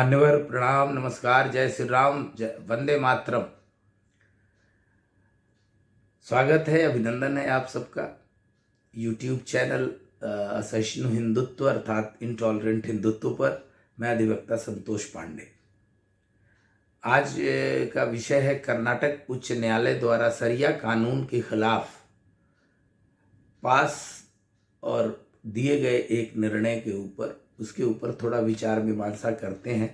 मान्यवर प्रणाम, नमस्कार, जय श्री राम, जय वंदे मातरम। स्वागत है, अभिनंदन है आप सबका यूट्यूब चैनल असहिष्णु हिंदुत्व अर्थात इंटॉलरेंट हिंदुत्व पर। मैं अधिवक्ता संतोष पांडे। आज का विषय है कर्नाटक उच्च न्यायालय द्वारा सरिया कानून के खिलाफ पास और दिए गए एक निर्णय के ऊपर, उसके ऊपर थोड़ा विचार मीमांसा करते हैं।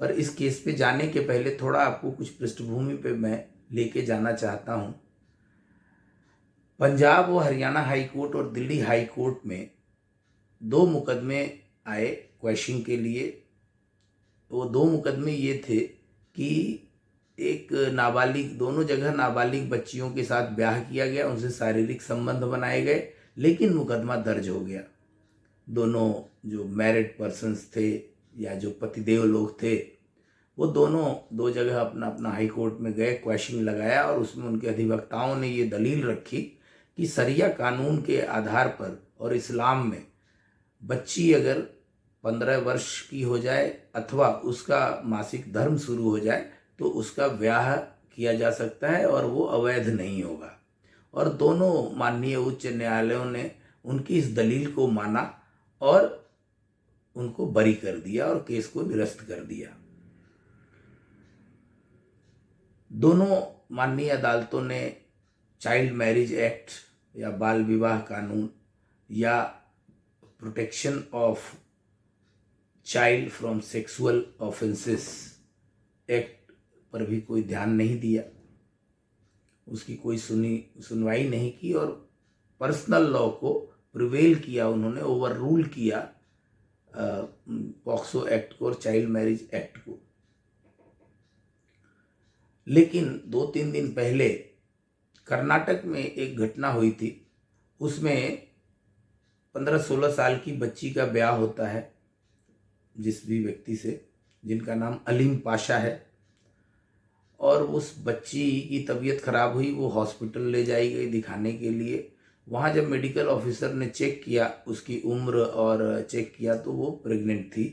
पर इस केस पे जाने के पहले थोड़ा आपको कुछ पृष्ठभूमि पे मैं लेके जाना चाहता हूँ। पंजाब व हरियाणा हाई कोर्ट और दिल्ली हाई कोर्ट में दो मुकदमे आए क्वैशिंग के लिए। वो दो मुकदमे ये थे कि एक नाबालिग, दोनों जगह नाबालिग बच्चियों के साथ ब्याह किया गया, उनसे शारीरिक संबंध बनाए गए, लेकिन मुकदमा दर्ज हो गया। दोनों जो मैरिड पर्सन्स थे या जो पतिदेव लोग थे, वो दोनों दो जगह अपना अपना हाई कोर्ट में गए, क्वैशिंग लगाया और उसमें उनके अधिवक्ताओं ने ये दलील रखी कि सरिया कानून के आधार पर और इस्लाम में बच्ची अगर 15 वर्ष की हो जाए अथवा उसका मासिक धर्म शुरू हो जाए तो उसका ब्याह किया जा सकता है और वो अवैध नहीं होगा। और दोनों माननीय उच्च न्यायालयों ने उनकी इस दलील को माना और उनको बरी कर दिया और केस को निरस्त कर दिया। दोनों माननीय अदालतों ने चाइल्ड मैरिज एक्ट या बाल विवाह कानून या protection of child from sexual offences act पर भी कोई ध्यान नहीं दिया, उसकी कोई सुनवाई नहीं की और पर्सनल लॉ को प्रिवेल किया, उन्होंने ओवर रूल किया पॉक्सो एक्ट को और चाइल्ड मैरिज एक्ट को। लेकिन 2-3 दिन पहले कर्नाटक में एक घटना हुई थी, उसमें 15-16 साल की बच्ची का ब्याह होता है जिस भी व्यक्ति से, जिनका नाम अलीम पाशा है। और उस बच्ची की तबीयत खराब हुई, वो हॉस्पिटल ले जाई गई दिखाने के लिए। वहाँ जब मेडिकल ऑफिसर ने चेक किया उसकी उम्र और चेक किया तो वो प्रेग्नेंट थी।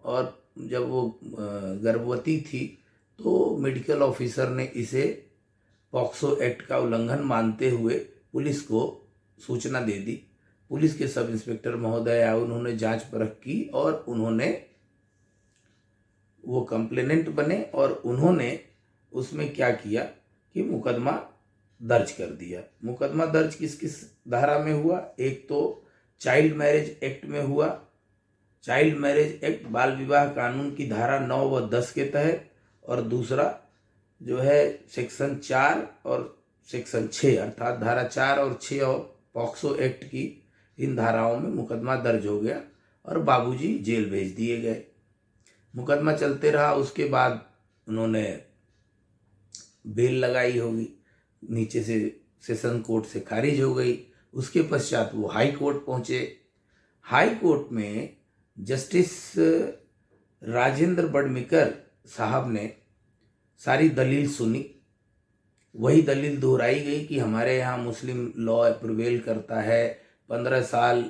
और जब वो गर्भवती थी तो मेडिकल ऑफिसर ने इसे पॉक्सो एक्ट का उल्लंघन मानते हुए पुलिस को सूचना दे दी। पुलिस के सब इंस्पेक्टर महोदय आए, उन्होंने जांच परख की और उन्होंने, वो कंप्लेनेंट बने और उन्होंने उसमें क्या किया कि मुकदमा दर्ज कर दिया। मुकदमा दर्ज किस किस धारा में हुआ? एक तो चाइल्ड मैरिज एक्ट में हुआ, चाइल्ड मैरिज एक्ट बाल विवाह कानून की धारा 9 व 10 के तहत, और दूसरा जो है सेक्शन 4 और सेक्शन 6 अर्थात धारा 4 और 6 और पॉक्सो एक्ट की, इन धाराओं में मुकदमा दर्ज हो गया और बाबूजी जेल भेज दिए गए। मुकदमा चलते रहा, उसके बाद उन्होंने बेल लगाई होगी, नीचे से सेशन कोर्ट से खारिज हो गई। उसके पश्चात वो हाई कोर्ट पहुंचे। हाई कोर्ट में जस्टिस राजेंद्र बडमिकर साहब ने सारी दलील सुनी। वही दलील दोहराई गई कि हमारे यहाँ मुस्लिम लॉ प्रिवेल करता है, 15 साल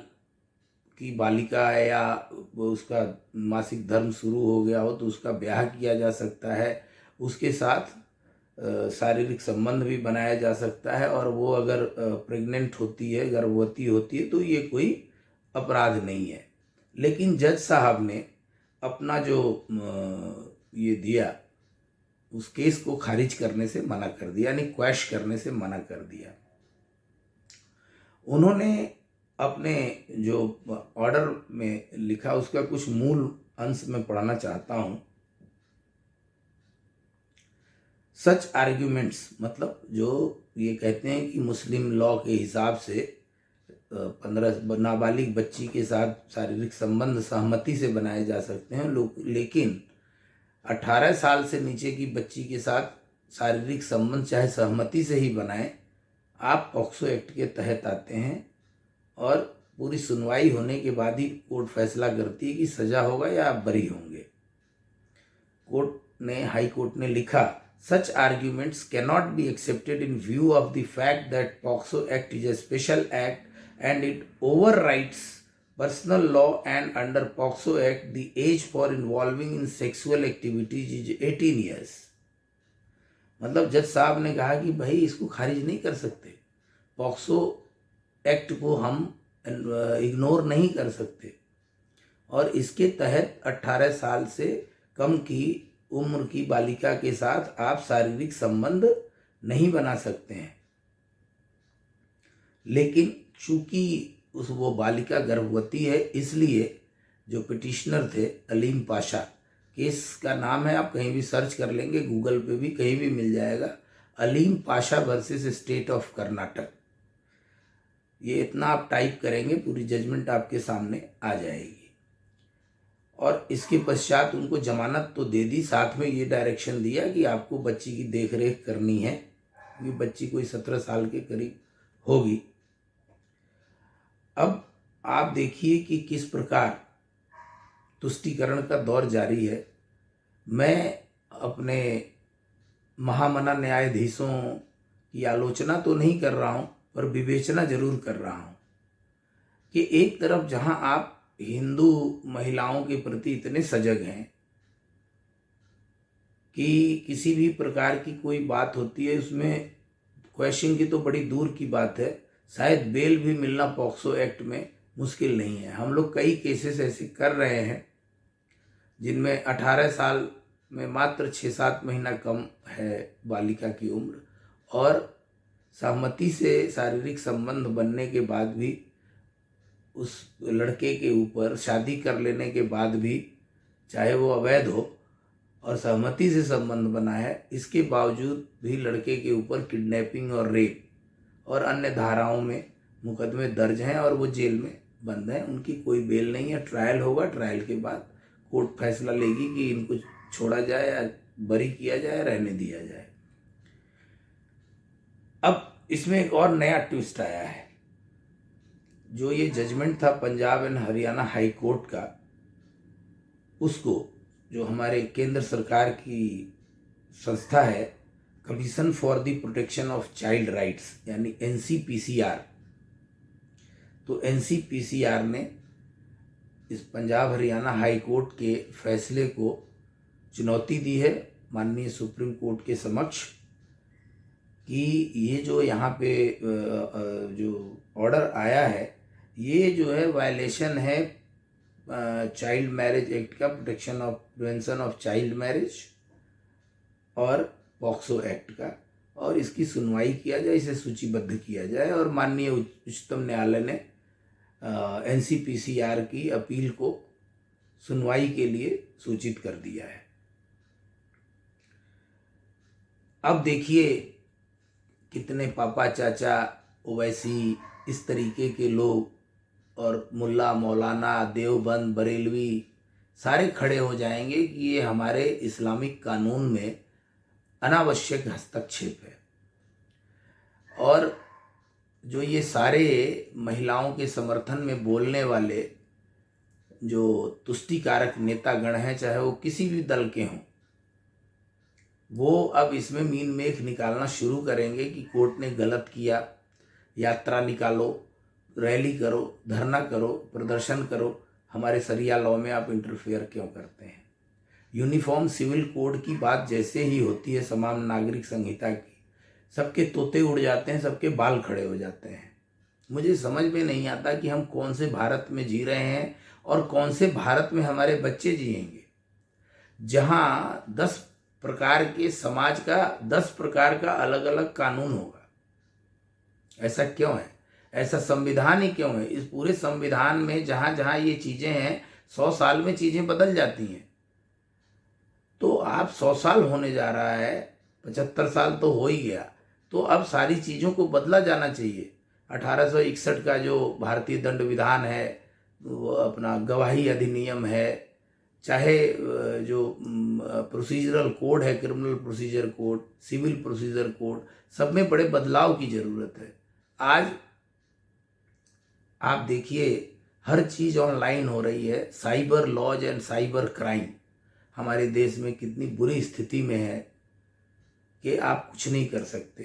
की बालिका है या उसका मासिक धर्म शुरू हो गया हो तो उसका ब्याह किया जा सकता है, उसके साथ शारीरिक संबंध भी बनाया जा सकता है, और वो अगर प्रेग्नेंट होती है, गर्भवती होती है तो ये कोई अपराध नहीं है। लेकिन जज साहब ने अपना जो ये दिया, उस केस को खारिज करने से मना कर दिया, यानी क्वैश करने से मना कर दिया। उन्होंने अपने जो ऑर्डर में लिखा उसका कुछ मूल अंश में पढ़ना चाहता हूँ। सच आर्ग्यूमेंट्स, मतलब जो ये कहते हैं कि मुस्लिम लॉ के हिसाब से 15 नाबालिग बच्ची के साथ शारीरिक संबंध सहमति से बनाए जा सकते हैं लोग, लेकिन 18 साल से नीचे की बच्ची के साथ शारीरिक संबंध चाहे सहमति से ही बनाएं, आप पॉक्सो एक्ट के तहत आते हैं। और पूरी सुनवाई होने के बाद ही कोर्ट फैसला करती है कि सजा होगा या आप बरी होंगे। कोर्ट ने, हाई कोर्ट ने लिखा, such arguments cannot be accepted in view of the fact that POCSO act is a special act and it overrides personal law and under POCSO act the age for involving in sexual activities is 18 years. मतलब जज साहब ने कहा कि भाई इसको खारिज नहीं कर सकते, पॉक्सो एक्ट को हम इग्नोर नहीं कर सकते, और इसके तहत 18 साल से कम की उम्र की बालिका के साथ आप शारीरिक संबंध नहीं बना सकते हैं। लेकिन चूंकि वो बालिका गर्भवती है, इसलिए जो पिटिशनर थे अलीम पाशा, केस का नाम है, आप कहीं भी सर्च कर लेंगे, गूगल पे भी कहीं भी मिल जाएगा, Aleem Pasha versus state of Karnataka. ये इतना आप टाइप करेंगे पूरी जजमेंट आपके सामने आ जाएगी। और इसके पश्चात उनको जमानत तो दे दी, साथ में ये डायरेक्शन दिया कि आपको बच्ची की देख रेख करनी है, क्योंकि बच्ची कोई 17 साल के करीब होगी। अब आप देखिए कि किस प्रकार तुष्टीकरण का दौर जारी है। मैं अपने महामना न्यायाधीशों की आलोचना तो नहीं कर रहा हूँ, पर विवेचना जरूर कर रहा हूँ कि एक तरफ जहाँ आप हिंदू महिलाओं के प्रति इतने सजग हैं कि किसी भी प्रकार की कोई बात होती है उसमें क्वेश्चन की तो बड़ी दूर की बात है, शायद बेल भी मिलना पॉक्सो एक्ट में मुश्किल नहीं है। हम लोग कई केसेस ऐसे कर रहे हैं जिनमें 18 साल में मात्र 6-7 महीना कम है बालिका की उम्र, और सहमति से शारीरिक संबंध बनने के बाद भी उस लड़के के ऊपर, शादी कर लेने के बाद भी, चाहे वो अवैध हो और सहमति से संबंध बना है, इसके बावजूद भी लड़के के ऊपर किडनैपिंग और रेप और अन्य धाराओं में मुकदमे दर्ज हैं और वो जेल में बंद हैं। उनकी कोई बेल नहीं है। ट्रायल होगा, ट्रायल के बाद कोर्ट फैसला लेगी कि इनको छोड़ा जाए या बरी किया जाए, रहने दिया जाए। अब इसमें एक और नया ट्विस्ट आया है। जो ये जजमेंट था Punjab and Haryana high court का, उसको जो हमारे केंद्र सरकार की संस्था है, commission for the protection of child rights यानी NCPCR, तो NCPCR ने इस पंजाब हरियाणा हाई कोर्ट के फैसले को चुनौती दी है माननीय सुप्रीम कोर्ट के समक्ष कि ये जो यहाँ पे जो ऑर्डर आया है, ये जो है वायलेशन है चाइल्ड मैरिज एक्ट का, protection of prevention of child marriage और पॉक्सो एक्ट का, और इसकी सुनवाई किया जाए, इसे सूचीबद्ध किया जाए। और माननीय उच्चतम न्यायालय ने NCPCR की अपील को सुनवाई के लिए सूचित कर दिया है। अब देखिए कितने पापा चाचा ओवैसी इस तरीके के लोग और मुल्ला मौलाना देवबंद बरेलवी सारे खड़े हो जाएंगे कि ये हमारे इस्लामिक कानून में अनावश्यक हस्तक्षेप है। और जो ये सारे महिलाओं के समर्थन में बोलने वाले जो तुष्टिकारक नेतागण हैं, चाहे वो किसी भी दल के हों, वो अब इसमें मीन मेख निकालना शुरू करेंगे कि कोर्ट ने गलत किया, यात्रा निकालो, रैली करो, धरना करो, प्रदर्शन करो, हमारे शरिया लॉ में आप इंटरफेयर क्यों करते हैं। यूनिफॉर्म सिविल कोड की बात जैसे ही होती है, समान नागरिक संहिता की, सबके तोते उड़ जाते हैं, सबके बाल खड़े हो जाते हैं। मुझे समझ में नहीं आता कि हम कौन से भारत में जी रहे हैं और कौन से भारत में हमारे बच्चे जिएंगे, जहाँ 10 प्रकार के समाज का 10 प्रकार का अलग अलग कानून होगा। ऐसा क्यों है? ऐसा संविधान ही क्यों है? इस पूरे संविधान में जहाँ जहाँ ये चीज़ें हैं, 100 साल में चीज़ें बदल जाती हैं। तो आप 100 साल होने जा रहा है, 75 साल तो हो ही गया, तो अब सारी चीज़ों को बदला जाना चाहिए। 1861 का जो भारतीय दंड विधान है, वो अपना गवाही अधिनियम है, चाहे जो प्रोसीजरल कोड है, criminal procedure code, civil procedure code, सब में बड़े बदलाव की ज़रूरत है। आज आप देखिए हर चीज़ ऑनलाइन हो रही है। Cyber laws and cyber crime हमारे देश में कितनी बुरी स्थिति में है कि आप कुछ नहीं कर सकते।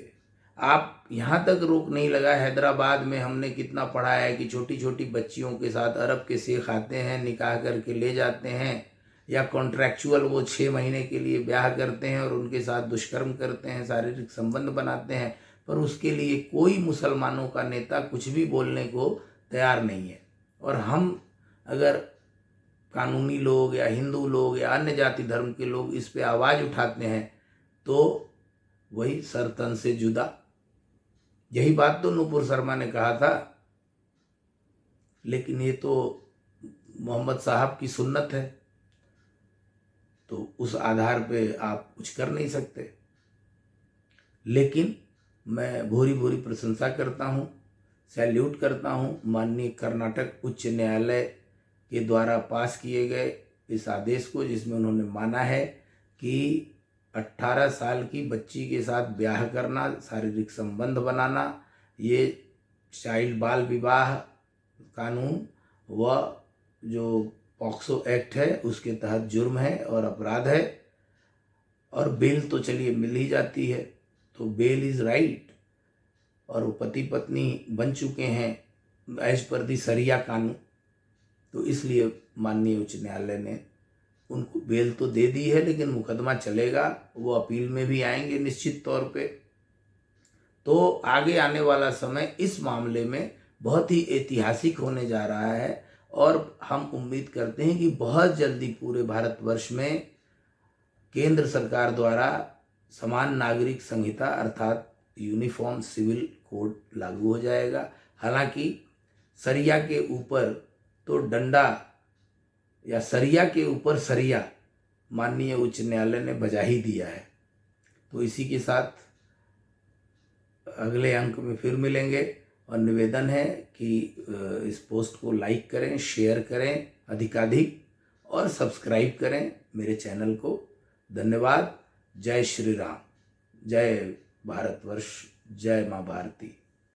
आप यहाँ तक रोक नहीं लगा। हैदराबाद में हमने कितना पढ़ा है कि छोटी छोटी बच्चियों के साथ अरब के सेख आते हैं, निकाह करके ले जाते हैं, या कॉन्ट्रैक्चुअल वो 6 महीने के लिए ब्याह करते हैं और उनके साथ दुष्कर्म करते हैं, शारीरिक संबंध बनाते हैं, पर उसके लिए कोई मुसलमानों का नेता कुछ भी बोलने को तैयार नहीं है। और हम अगर कानूनी लोग या हिंदू लोग या अन्य जाति धर्म के लोग इस पे आवाज़ उठाते हैं तो वही सर तन से जुदा। यही बात तो नूपुर शर्मा ने कहा था, लेकिन ये तो मोहम्मद साहब की सुन्नत है, तो उस आधार पे आप कुछ कर नहीं सकते। लेकिन मैं भूरी भूरी प्रशंसा करता हूँ, सैल्यूट करता हूँ माननीय कर्नाटक उच्च न्यायालय के द्वारा पास किए गए इस आदेश को, जिसमें उन्होंने माना है कि 18 साल की बच्ची के साथ ब्याह करना, शारीरिक संबंध बनाना, ये चाइल्ड बाल विवाह कानून व जो पॉक्सो एक्ट है उसके तहत जुर्म है और अपराध है। और बेल तो चलिए मिल ही जाती है, तो बेल इज़ राइट। और वो पति पत्नी बन चुके हैं एज पर दी सरिया कानून, तो इसलिए माननीय उच्च न्यायालय ने उनको बेल तो दे दी है, लेकिन मुकदमा चलेगा, वो अपील में भी आएंगे निश्चित तौर पे। तो आगे आने वाला समय इस मामले में बहुत ही ऐतिहासिक होने जा रहा है और हम उम्मीद करते हैं कि बहुत जल्दी पूरे भारतवर्ष में केंद्र सरकार द्वारा समान नागरिक संहिता अर्थात यूनिफॉर्म सिविल कोड लागू हो जाएगा। हालांकि सरिया के ऊपर तो डंडा या सरिया के ऊपर सरिया माननीय उच्च न्यायालय ने बजा ही दिया है। तो इसी के साथ अगले अंक में फिर मिलेंगे और निवेदन है कि इस पोस्ट को लाइक करें, शेयर करें अधिकाधिक और सब्सक्राइब करें मेरे चैनल को। धन्यवाद। जय श्री राम, जय भारतवर्ष, जय माँ भारती।